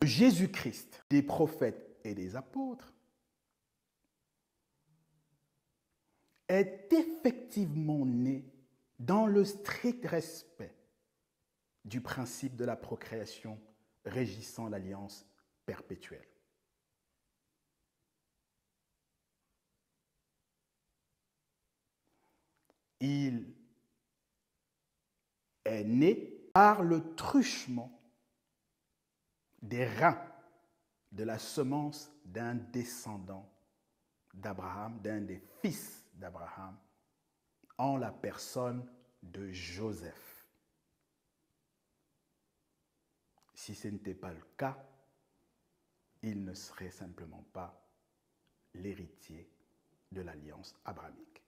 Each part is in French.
Jésus-Christ, des prophètes et des apôtres, est effectivement né dans le strict respect du principe de la procréation régissant l'alliance perpétuelle. Il est né par le truchement des reins de la semence d'un descendant d'Abraham, d'un des fils d'Abraham, en la personne de Joseph. Si ce n'était pas le cas, il ne serait simplement pas l'héritier de l'alliance abrahamique.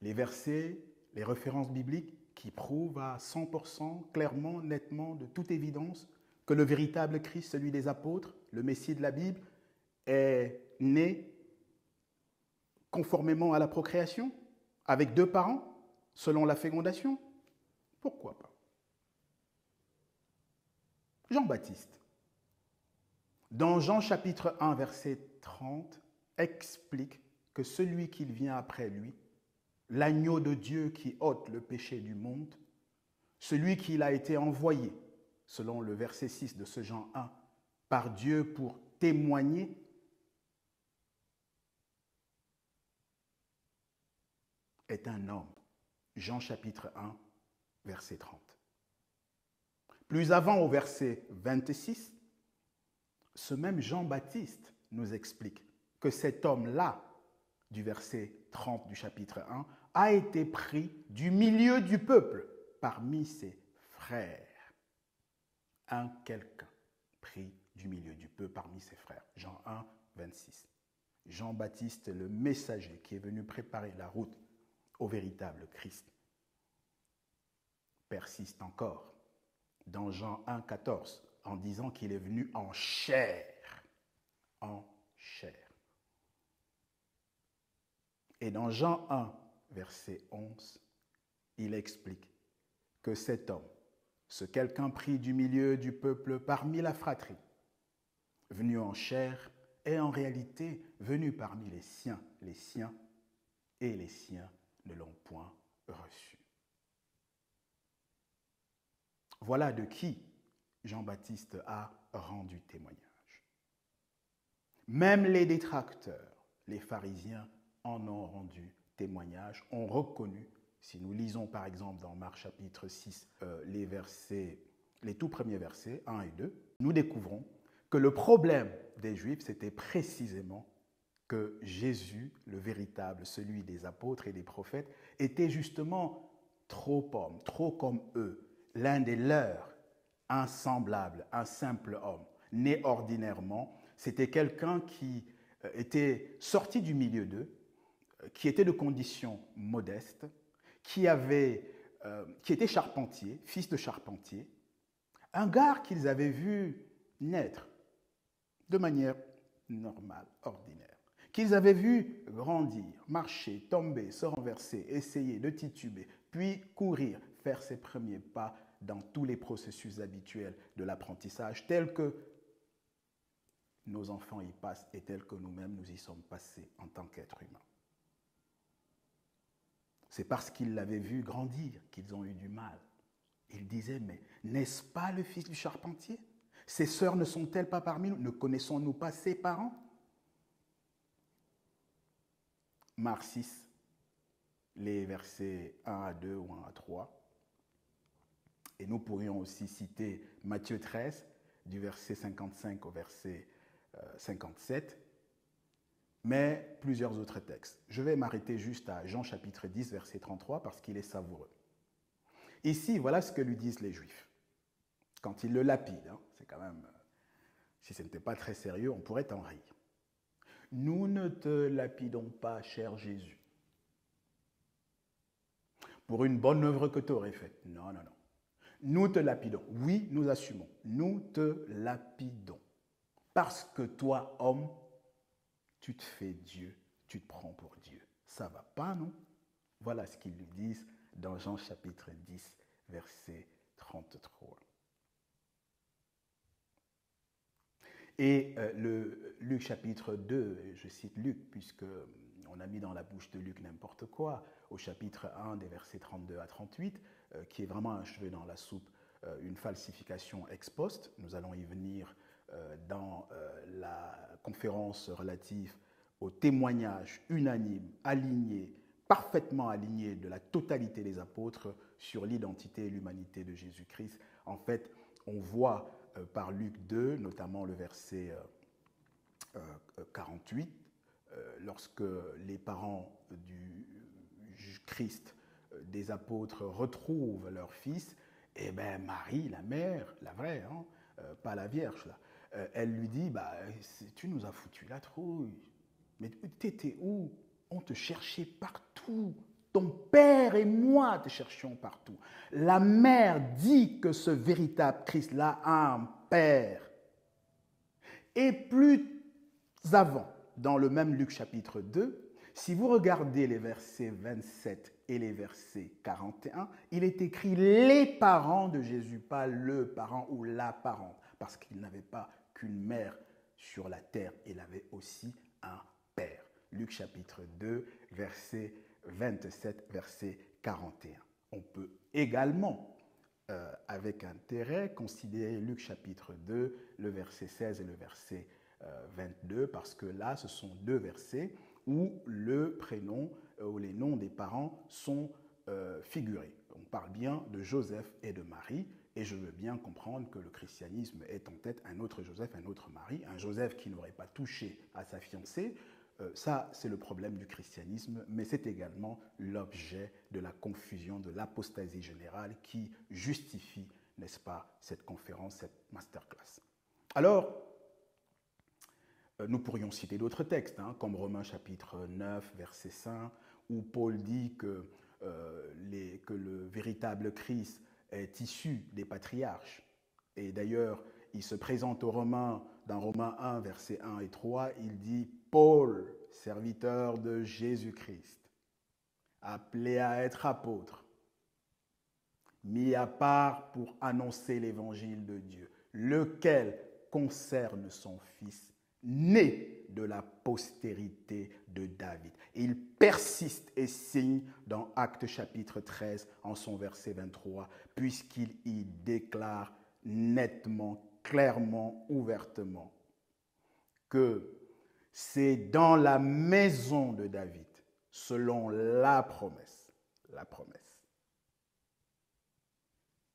Les versets, les références bibliques qui prouvent à 100%, clairement, nettement, de toute évidence, que le véritable Christ, celui des apôtres, le Messie de la Bible, est né conformément à la procréation, avec 2 parents, selon la fécondation. Pourquoi pas? Jean-Baptiste, dans Jean chapitre 1, verset 30, explique que celui qui vient après lui, l'agneau de Dieu qui ôte le péché du monde, celui qui a été envoyé, selon le verset 6 de ce Jean 1, par Dieu pour témoigner, est un homme. Jean chapitre 1, verset 30. Plus avant, au verset 26, ce même Jean-Baptiste nous explique que cet homme-là, du verset 30 du chapitre 1, a été pris du milieu du peuple parmi ses frères. Un quelqu'un pris du milieu du peuple parmi ses frères. Jean 1, 26. Jean-Baptiste, le messager qui est venu préparer la route au véritable Christ, persiste encore dans Jean 1, 14 en disant qu'il est venu en chair. En chair. Et dans Jean 1, verset 11, il explique que cet homme, ce quelqu'un pris du milieu du peuple parmi la fratrie, venu en chair, est en réalité venu parmi les siens, et les siens ne l'ont point reçu. Voilà de qui Jean-Baptiste a rendu témoignage. Même les détracteurs, les pharisiens, en ont rendu témoignage, ont reconnu, si nous lisons par exemple dans Marc chapitre 6, les tout premiers versets, 1 et 2, nous découvrons que le problème des Juifs, c'était précisément que Jésus, le véritable, celui des apôtres et des prophètes, était justement trop homme, trop comme eux, l'un des leurs, un semblable, un simple homme, né ordinairement. C'était quelqu'un qui était sorti du milieu d'eux, qui était de condition modeste, qui était charpentier, fils de charpentier, un gars qu'ils avaient vu naître de manière normale, ordinaire, qu'ils avaient vu grandir, marcher, tomber, se renverser, essayer de tituber, puis courir, faire ses premiers pas dans tous les processus habituels de l'apprentissage, tels que nos enfants y passent et tels que nous-mêmes nous y sommes passés en tant qu'êtres humains. C'est parce qu'ils l'avaient vu grandir qu'ils ont eu du mal. Ils disaient, mais n'est-ce pas le fils du charpentier? Ses sœurs ne sont-elles pas parmi nous? Ne connaissons-nous pas ses parents? Marc 6, les versets 1 à 2 ou 1 à 3. Et nous pourrions aussi citer Matthieu 13, du verset 55 au verset 57, mais plusieurs autres textes. Je vais m'arrêter juste à Jean chapitre 10, verset 33, parce qu'il est savoureux. Ici, voilà ce que lui disent les Juifs. Quand ils le lapident, c'est quand même, si ce n'était pas très sérieux, on pourrait en rire. Nous ne te lapidons pas, cher Jésus, pour une bonne œuvre que tu aurais faite. Non, non, non. Nous te lapidons. Oui, nous assumons. Nous te lapidons. Parce que toi, homme, tu te fais Dieu, tu te prends pour Dieu. Ça ne va pas, non? Voilà ce qu'ils lui disent dans Jean chapitre 10, verset 33. Et Luc chapitre 2, je cite Luc puisque on a mis dans la bouche de Luc n'importe quoi, au chapitre 1 des versets 32 à 38, qui est vraiment un cheveu dans la soupe, une falsification ex post. Nous allons y venir dans la conférence relative au témoignage unanime, aligné, parfaitement aligné de la totalité des apôtres sur l'identité et l'humanité de Jésus-Christ. En fait, on voit par Luc 2, notamment le verset 48, lorsque les parents du Christ, des apôtres, retrouvent leur fils, et bien Marie, la mère, la vraie, hein, pas la Vierge, là, elle lui dit, bah, tu nous as foutu la trouille, mais t'étais où? On te cherchait partout. Ton père et moi te cherchions partout. La mère dit que ce véritable Christ-là a un père. Et plus avant, dans le même Luc chapitre 2, si vous regardez les versets 27 et les versets 41, il est écrit les parents de Jésus, pas le parent ou la parente, parce qu'il n'avait pas qu'une mère sur la terre, il avait aussi un père. Luc chapitre 2, verset 27, verset 41. On peut également, avec intérêt, considérer Luc chapitre 2, le verset 16 et le verset 22, parce que là, ce sont deux versets où le prénom ou les noms des parents sont figurés. On parle bien de Joseph et de Marie, et je veux bien comprendre que le christianisme est en tête un autre Joseph, un autre Marie, un Joseph qui n'aurait pas touché à sa fiancée. Ça, c'est le problème du christianisme, mais c'est également l'objet de la confusion, de l'apostasie générale qui justifie, n'est-ce pas, cette conférence, cette masterclass. Alors, nous pourrions citer d'autres textes, hein, comme Romains chapitre 9, verset 5, où Paul dit que le véritable Christ est issu des patriarches. Et d'ailleurs, il se présente aux Romains, dans Romains 1, versets 1 et 3, il dit « Paul, serviteur de Jésus-Christ, appelé à être apôtre, mis à part pour annoncer l'évangile de Dieu, lequel concerne son Fils, né de la postérité de David. » Et il persiste et signe dans Actes chapitre 13, en son verset 23, puisqu'il y déclare nettement, clairement, ouvertement, que c'est dans la maison de David, selon la promesse,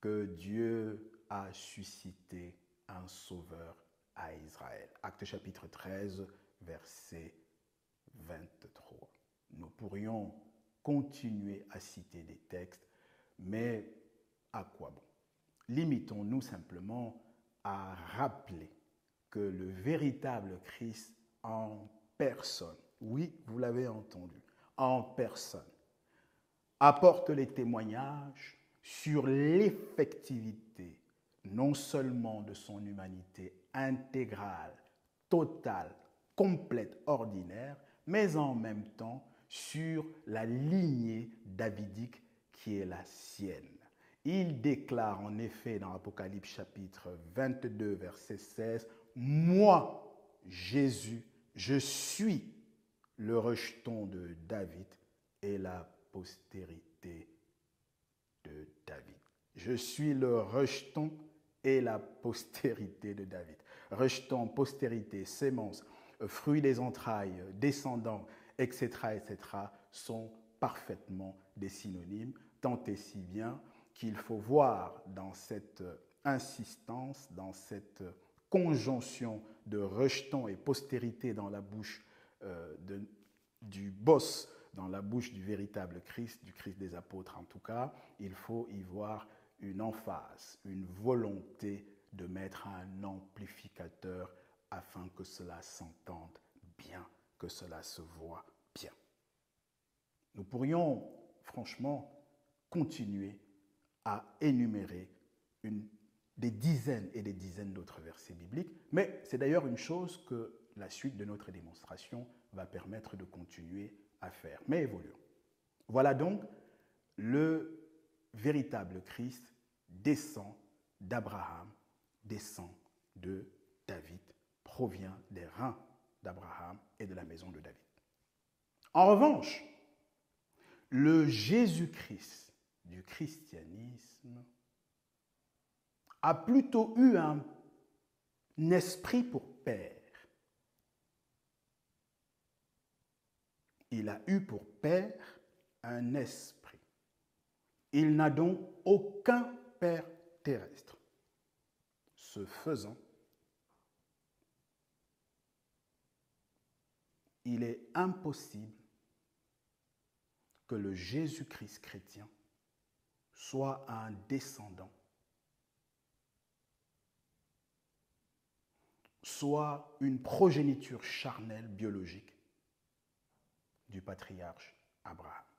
que Dieu a suscité un sauveur à Israël. Acte chapitre 13, verset 23. Nous pourrions continuer à citer des textes, mais à quoi bon? Limitons-nous simplement à rappeler que le véritable Christ en personne, oui, vous l'avez entendu, en personne, apporte les témoignages sur l'effectivité non seulement de son humanité intégrale, totale, complète, ordinaire, mais en même temps sur la lignée davidique qui est la sienne. Il déclare en effet dans Apocalypse chapitre 22, verset 16, « Moi, Jésus, je suis le rejeton de David et la postérité de David. » Je suis le rejeton et la postérité de David. Rejeton, postérité, sémence, fruit des entrailles, descendants, etc., etc., sont parfaitement des synonymes, tant et si bien qu'il faut voir dans cette insistance, dans cette conjonction de rejeton et postérité dans la bouche du boss, dans la bouche du véritable Christ, du Christ des apôtres en tout cas, il faut y voir une emphase, une volonté de mettre un amplificateur afin que cela s'entende bien, que cela se voit bien. Nous pourrions franchement continuer à énumérer des dizaines et des dizaines d'autres versets bibliques, mais c'est d'ailleurs une chose que la suite de notre démonstration va permettre de continuer à faire. Mais évoluons. Voilà donc le véritable Christ descend d'Abraham, descend de David, provient des reins d'Abraham et de la maison de David. En revanche, le Jésus-Christ du christianisme a plutôt eu un esprit pour père. Il a eu pour père un esprit. Il n'a donc aucun père terrestre. Ce faisant, il est impossible que le Jésus-Christ chrétien soit un descendant, soit une progéniture charnelle biologique du patriarche Abraham.